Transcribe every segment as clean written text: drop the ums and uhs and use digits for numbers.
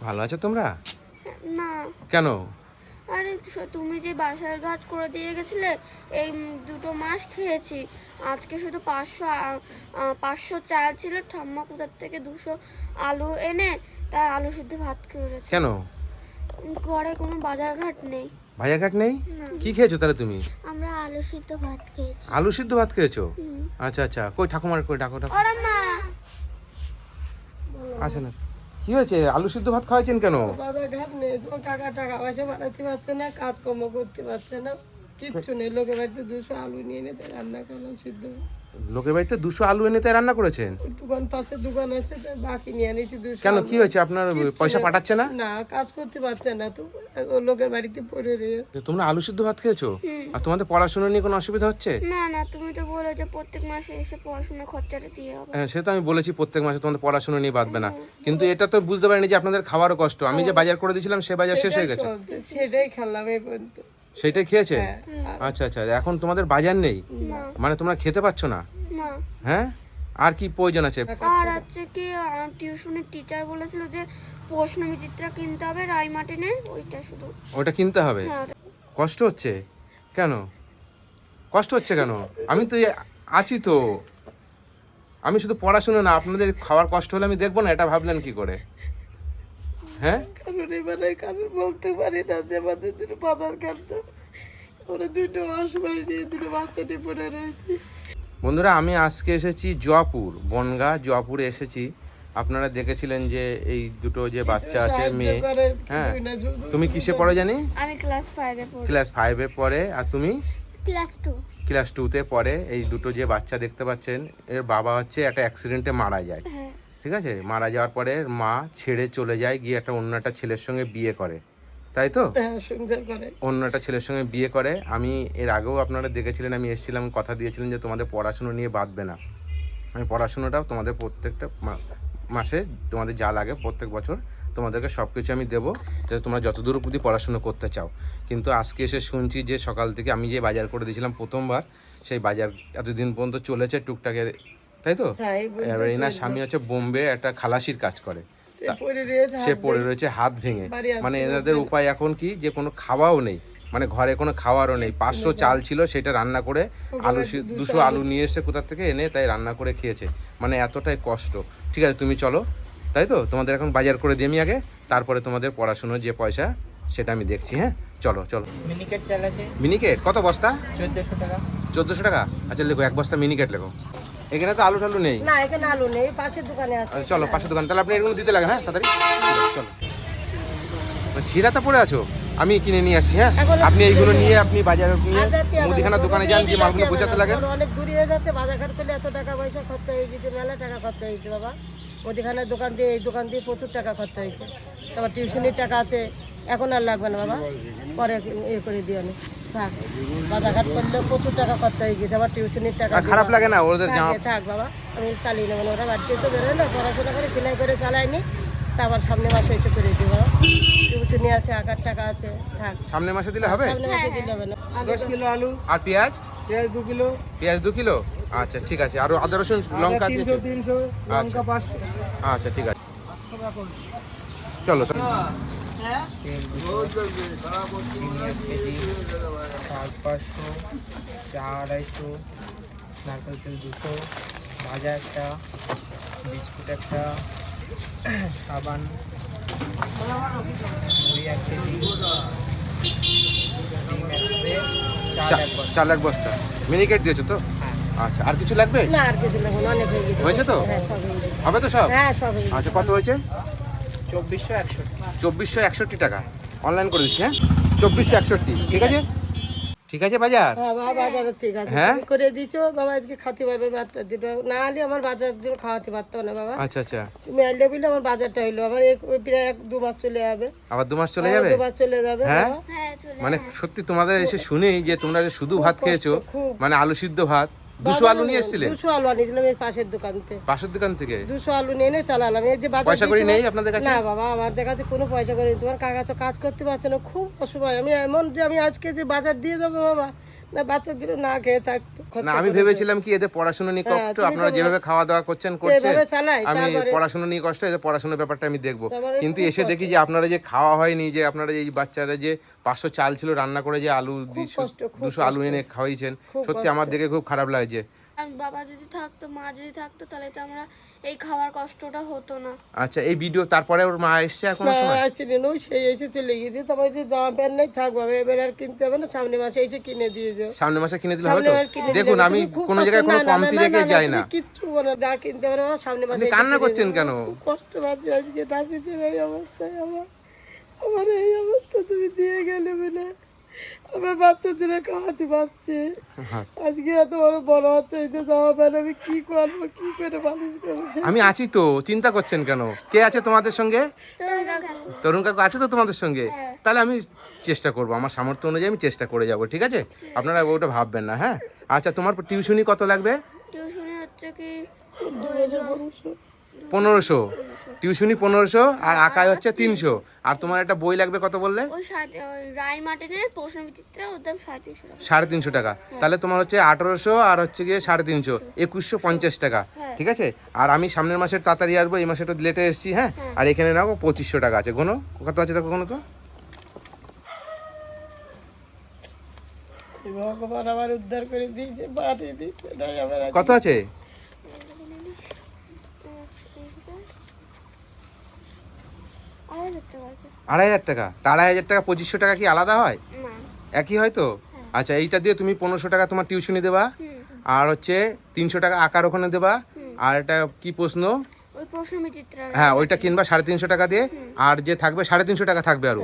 ভালো আছো তোমরা? না। কেন? আরে তুমি যে বাসার ঘাট করে দিয়ে গেছিলে, এই 2 মাস খেয়েছি। আজকে শুধু 500 চাল ছিল, ঠাম্মা কোথার থেকে 200 আলু এনে তার আলু সিদ্ধ ভাত করেছে। কেন? ঘরে কোনো বাজার ঘাট নেই। ভাইয়া ঘাট নেই? না। কি খেয়েছো তাহলে তুমি? আমরা আলু সিদ্ধ ভাত খেয়েছি। আলু সিদ্ধ ভাত খেয়েছো? আচ্ছা আচ্ছা, কই ঠাকুমার কই ডাকো ডাকো। ওরা মা আসে না। কি হয়েছে? আলু সিদ্ধ ভাত খাওয়াইছেন কেন? বাজার ঘাট নেই, তোমার কাকা টাকা পয়সা বাড়াতে পারছে না, কাজকর্ম করতে পারছে না, কিচ্ছু নেই। লোকের বাড়িতে 200 আলু নিয়ে এনে তাই রান্না করলাম সিদ্ধ। লোকের বাড়িতে 200 আলু এনে তাই রান্না করেছেন? ওই দোকান পাশে দোকান আছে, তাই বাকি নিয়ে এনেছি 200 কেন, আলু। কি হয়েছে? আপনার পয়সা পাঠাচ্ছে না? না, কাজ করতে পারছে না তো, ও লোকের বাড়িতে পড়ে রয়ে। যে তোমরা আলু সিদ্ধ ভাত খেয়েছো আর তোমাদের পড়াশোনা নিয়ে কোনো অসুবিধা হচ্ছে? না না, তুমি তো বলে যে প্রত্যেক মাসে এসে পড়াশোনা খরচাটা দিয়ে হবে। হ্যাঁ, সে তো আমি বলেছি প্রত্যেক মাসে তোমাদের পড়াশোনা নিয়ে বাঁধবে না, কিন্তু এটা তো বুঝতে পারিনি যে আপনাদের খাওয়ারও কষ্ট। আমি যে বাজার করে দিয়েছিলাম সে বাজার শেষ হয়ে গেছে, চলছে, সেটাই খেললাম এই পর্যন্ত। সেইটাই খেয়েছে? হ্যাঁ। আচ্ছা আচ্ছা, এখন তোমাদের বাজার নেই, না মানে তোমরা খেতে পাচ্ছ না? না। হ্যাঁ, আর কি প্রয়োজন আছে? আর হচ্ছে কি, টিউশনের টিচার বলেছিল যে প্রশ্ন বিচিত্রা কিনতে হবে রাইমার্টিনের, ওইটা শুধু। ওটা কিনতে হবে? হ্যাঁ। কষ্ট হচ্ছে কেন? কষ্ট হচ্ছে কেন? আমি তো আছি তো। আমি শুধু পড়াশোনা না, আপনাদের খাওয়ার কষ্ট হলে আমি দেখবো না, এটা ভাবলেন কি করে? হ্যাঁ, কারণ এবারে কারণ বলতে পারি না যে আমাদের 2 বাজার কাটতে, ওরা 2 অসহায় নিয়ে 2 বাচ্চা নিয়ে পড়ে রয়েছে। বন্ধুরা, আমি আজকে এসেছি জয়পুর, বনগা জয়পুরে এসেছি। আপনারা দেখেছিলেন যে এই দুটো যে বাচ্চা আছে, সাহায্য মেয়ে। করে, হ্যাঁ, কিছুই না, শুধু তুমি কিসে পড়ো জানি? আমি ক্লাস 5-এ পড়ি। ক্লাস 5-এ পড়ে। আর তুমি? ক্লাস 2। ক্লাস 2-তে পড়ে। এই দুটো যে বাচ্চা দেখতে পাচ্ছেন, এর বাবা হচ্ছে একটা অ্যাক্সিডেন্টে মারা যায়। হ্যাঁ। ঠিক আছে, মারা যাওয়ার পরে এর মা ছেড়ে চলে যায়, গিয়ে অন্য একটা ছেলের সঙ্গে বিয়ে করে, তাই তো? হ্যাঁ, সংসার করে। অন্য একটা ছেলের সঙ্গে বিয়ে করে। আমি এর আগেও আপনারা দেখেছিলেন, আমি এসেছিলাম, কথা দিয়েছিলেন যে তোমাদের পড়াশুনো নিয়ে বাঁধবে না। আমি পড়াশুনোটাও তোমাদের প্রত্যেকটা মাসে তোমাদের যা লাগে প্রত্যেক বছর তোমাদেরকে সব কিছু আমি দেবো, যাতে তোমরা যতদূর অবধি পড়াশুনো করতে চাও। কিন্তু আজকে এসে শুনছি যে সকাল থেকে আমি যে বাজার করে দিয়েছিলাম প্রথমবার, সেই বাজার এতদিন পর্যন্ত চলেছে টুকটাকের, তাই তো? হ্যাঁ, এই বলতে এবার এনার স্বামী হচ্ছে বোম্বে একটা খালাসির কাজ করে, সে পড়ে রয়েছে, সে হাত পড়ে রয়েছে হাত ভেঙে। বাড়ি আনতে মানে এনাদের উপায় এখন কি, যে কোনো খাওয়াও নেই, মানে ঘরে কোনো খাওয়ারও নেই। 500 চাল ছিল, সেটা রান্না করে আলু 200 আলু নিয়ে এসে কোথা থেকে এনে তাই রান্না করে খেয়েছে। মানে এতটাই কষ্ট। ঠিক আছে, তুমি চলো, তাই তো? তোমাদের এখন বাজার করে দিই আমি আগে, তারপরে তোমাদের পড়াশুনোর যে পয়সা সেটা আমি দেখছি। হ্যাঁ, চলো চলো। মিনিকেট চাল আছে মিনিকেট কত বস্তা? 1400 টাকা। 1400 টাকা? আচ্ছা, লেখো 1 বস্তা মিনিকেট লেখো। এখানে তো আলু টালু নেই। না, এখানে আলু নেই, পাশের দোকানে আছে। আচ্ছা, চলো পাশের দোকান, তাহলে আপনি এগুলো দিতে লাগেন। হ্যাঁ, তাড়াতাড়ি চলো। ছিঁড়াটা পড়ে আছো, আমি কিনে নিয়ে আসছি। হ্যাঁ, আপনি এইগুলো নিয়ে আপনি বাজারে নিয়ে মুদিখানার দোকানে যান, যে মালগুলো বোঝাতে লাগে। অনেক দূরে হয়ে যাচ্ছে, বাজার ঘাট করলে এত টাকা পয়সা খরচা হয়ে গেছে, মেলা টাকা খরচা হয়েছে বাবা। মুদিখানার দোকান দিয়ে এই দোকান দিয়ে প্রচুর টাকা খরচা হয়েছে। তারপর টিউশনির টাকা আছে, এখন আর লাগবে না বাবা, পরে এ করে দিয়ে নি থাক। বাজার ঘাট করলে প্রচুর টাকা খরচা হয়ে গেছে, আবার টিউশনির টাকা আর খারাপ লাগে না ওদের জামা? থাক বাবা, আমি চালিয়ে নেবো না, ওরা বাড়িতে তো বেরোয় না, পড়াশোনা করে সেলাই করে চালায়নি, তারপর সামনে মাসে এসে করে দিই বাবা। টিউশনি আছে, আঁকার টাকা আছে, থাক। সামনে মাসে দিলে হবে? সামনে মাসে দিলে হবে না। 10 কিলো আলু, আর পেঁয়াজ? পেঁয়াজ 2 কিলো, পেঁয়াজ 2 কিলো? আচ্ছা ঠিক আছে। আর আদা রসুন লঙ্কা দিয়েছো? 300, লঙ্কা 500। আচ্ছা ঠিক আছে, চলো তো। তেল 200, চিনি 1 কেজি, শাক 500, চা 250, নারকেল তেল 200, ভাজা একটা, বিস্কুট একটা, সাবান, মুড়ি 1 কেজি, ডিম 1 ট্রে, চাল 1 বস্তা। চাল 1 বস্তা। মিনিকেট দিয়েছো তো? হ্যাঁ। আচ্ছা, আর কিছু লাগবে? না, আর কিছু লাগবে না, অনেক হয়ে গেছে। হয়েছে তো? হ্যাঁ, সব হয়ে গেছে। হবে তো সব? হ্যাঁ, সব হয়ে গেছে। আচ্ছা, কত হয়েছে? 2461। 2461 টাকা অনলাইন করে দিচ্ছি। হ্যাঁ, 2461, ঠিক আছে? ঠিক আছে বাজার? হ্যাঁ বাবা, বাজারে ঠিক আছে, হ্যাঁ? তুমি করে দিছো বাবা, আজকে খাতে পারবে বাচ্চা দুটো, না হলে আমার বাজার জন্য খাওয়াতে পারতো না বাবা। আচ্ছা আচ্ছা, তুমি আইলে বলে আমার বাজারটা হইলো, আমার ওই প্রায় 2 মাস চলে যাবে। আবার 2 মাস চলে যাবে? 2 মাস চলে যাবে হ্যাঁ? বাবা। হ্যাঁ চলে। মানে সত্যি তোমাদের এসে শুনেই যে তোমরা যে শুধু ভাত খেয়েছো, খুব। মানে আলু সিদ্ধ ভাত। 200 আলু নিয়ে এসেছিলেন? 200 আলু আনিয়েছিলাম এই পাশের দোকানতে, পাশের দোকান থেকে? 200 আলু নিয়ে এনে চালালাম। এই যে বাজার পয়সা করি দিয়েছে নেই বাবা। আপনাদের কাছে? না বাবা, আমাদের কাছে কোনো পয়সা করি নেই। তোমার কাকা তো কাজ করতে পারছে না, খুব অসুবিধা। আমি এমন যে আমি আজকে যে বাজার দিয়ে যাবো বাবা, না বাচ্চাদের না খেয়ে থাকতো না খরচা আমি করে ভেবেছিলাম কি এদের পড়াশোনা নিয়ে হ্যাঁ, কষ্ট, তুমি আপনারা তো যেভাবে খাওয়া দাওয়া করছেন এভাবে চালাই, আমি তারপরে- পড়াশোনা নিয়ে কষ্ট, এদের পড়াশোনার ব্যাপারটা আমি দেখবো। তারপরে কিন্তু খুব এসে দেখি যে আপনারা যে খাওয়া হয়নি, যে আপনারা এই বাচ্চারা যে 500 চাল ছিল রান্না করে যে আলু কষ্ট, খুব 200 আলু এনে খাওয়াইছেন, খুব সত্যি আমার দেখে খুব খারাপ লাগছে। আর বাবা যদি থাকতো, মা যদি থাকতো, তাহলে তো আমরা এই খাওয়ার কষ্টটা হতো না। আচ্ছা এই ভিডিও তারপরে ওর মা এসছে এখন না সময়? আসছিলেন, ওই সেই এসে চলে গিয়েছে। তারপরে যে জামা প্যান্ট নেই থাকবো, এবার আর কিনতে হবে না, সামনে মাসে এসে কিনে দিয়ে যাও। সামনে মাসে কিনে দিলে হবে তো? সামনে মাসে কিনে দিলে দেখুন হবে। আমি তুমি খুব কোনো কষ্ট- জায়গায় কোনো না, না, কমতি না, রেখে না, যাই তুমি না। কিচ্ছু বলো না, যা কিনতে হবে না সামনে মাসে আপনি এসে কান্না কিনে করছেন দেবো। কেন? খুব কষ্ট পাচ্ছি আজকে, নাতিদের এই অবস্থায় আমার এই অবস্থা তুমি দিয়ে গেলে না, আমার বাচ্চাদের খাওয়াতে পারছে। আজকে এত বড় হচ্ছে, এই যে জামা প্যান্ট আমি কি করবো, কি করে মানুষ করবো? আমি আছি তো, চিন্তা করছেন কেন? কে আছে তোমাদের সঙ্গে? তো তরুণ কাকু আছে তো তোমাদের সঙ্গে? তাহলে আমি চেষ্টা করব, আমার সামর্থ্য অনুযায়ী আমি চেষ্টা করে যাব, ঠিক আছে? আপনারা ওটা ভাববেন না, হ্যাঁ? আচ্ছা তোমার টিউশনি কত লাগবে? টিউশনে হচ্ছে কি 1500 টিউশনি 1500, আর আঁকায় হচ্ছে 300, আর তোমার একটা বই লাগবে কত বললে? ওই রায় মার্টিনের প্রশ্ন বিচিত্রা, ওর দাম 350 টাকা। 350 টাকা। তাহলে তোমার হচ্ছে 1800 আর হচ্ছে গিয়ে 350, 2150 টাকা, ঠিক আছে? আর আমি সামনের মাসের তাড়াতাড়ি আসবো, এই মাসে একটু লেটে এসেছি, হ্যাঁ? আর এখানে নাও 2500 টাকা আছে, গোনো কত আছে দেখো, গোনো তো। ভগবান আমার উদ্ধার করে দিয়েছে, পাঠিয়ে দিয়েছে, নাই আমার আজকে কত আছে? 2,500 টাকা আছে। 2500 টাকা। 2500 টাকা 2500 টাকা কি আলাদা হয়? না। একই হয় তো? আচ্ছা এইটা দিয়ে তুমি 1500 টাকা তোমার টিউশনি দেবা, আর হচ্ছে 300 টাকা আঁকার ওখানে দেবা, আর এটা কি প্রশ্ন, ওই প্রশ্ন বিচিত্রা। হ্যাঁ ওইটা কিনবা 350 টাকা দিয়ে, আর যে থাকবে 350 টাকা থাকবে আরো।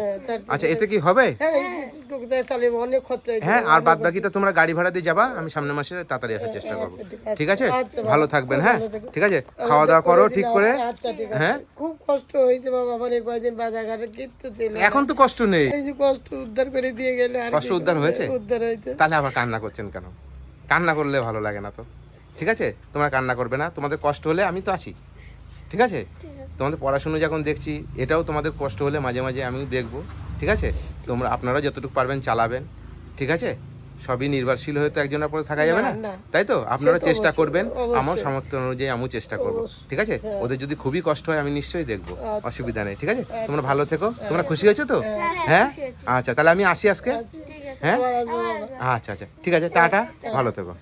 আচ্ছা এতে কি হবে? হ্যাঁ এই কিছুটুকু দেয়, তাহলে অনেক খরচা হয়েছে। হ্যাঁ আর বাদ বাকিটা তোমরা গাড়ি ভাড়া দিয়ে যাবা, আমি সামনের মাসে তাড়াতাড়ি আসার চেষ্টা করবো, ঠিক আছে? ভালো থাকবেন, হ্যাঁ ঠিক আছে, খাওয়া দাওয়া করো ঠিক করে, আচ্ছা ঠিক আছে। হ্যাঁ? খুব কষ্ট হয়েছে বাবা, আমার এই কয়দিন বাজারঘাটে কিচ্ছু ছিল না। এখন তো কষ্ট নেই। এই যে কষ্ট উদ্ধার করে দিয়ে গেলে আর কষ্ট কি উদ্ধার করবে? হয়েছে? উদ্ধার হয়েছে। তাহলে আবার কান্না করছেন কেন? কান্না করলে ভালো লাগে না তো, ঠিক আছে? তোমরা কান্না করবে না, তোমাদের কষ্ট হলে আমি তো আছি, ঠিক আছে? ঠিক আছে। তোমাদের পড়াশুনো যখন দেখছি, এটাও তোমাদের কষ্ট হলে মাঝে মাঝে আমিও দেখবো, ঠিক আছে? তোমরা আপনারা যতটুকু পারবেন চালাবেন, ঠিক আছে? সবই নির্ভরশীল হয়ে তো একজনের পরে থাকা যাবে না, না। তাই তো? আপনারা সে তো চেষ্টা অবশ্যই, করবেন, অবশ্যই। আমার সামর্থ্য অনুযায়ী আমিও চেষ্টা করবো, ঠিক আছে? ওদের যদি খুবই কষ্ট হয় আমি নিশ্চয়ই দেখবো, অসুবিধা নেই, ঠিক আছে? তোমরা ভালো থেকো, তোমরা খুশি হয়েছো তো? হ্যাঁ খুশি আছি। আচ্ছা তাহলে আমি আসি আজকে, ঠিক আছে। হ্যাঁ? আবার আসবো বাবা। আচ্ছা আচ্ছা ঠিক আছে, টাটা, ভালো থেকো।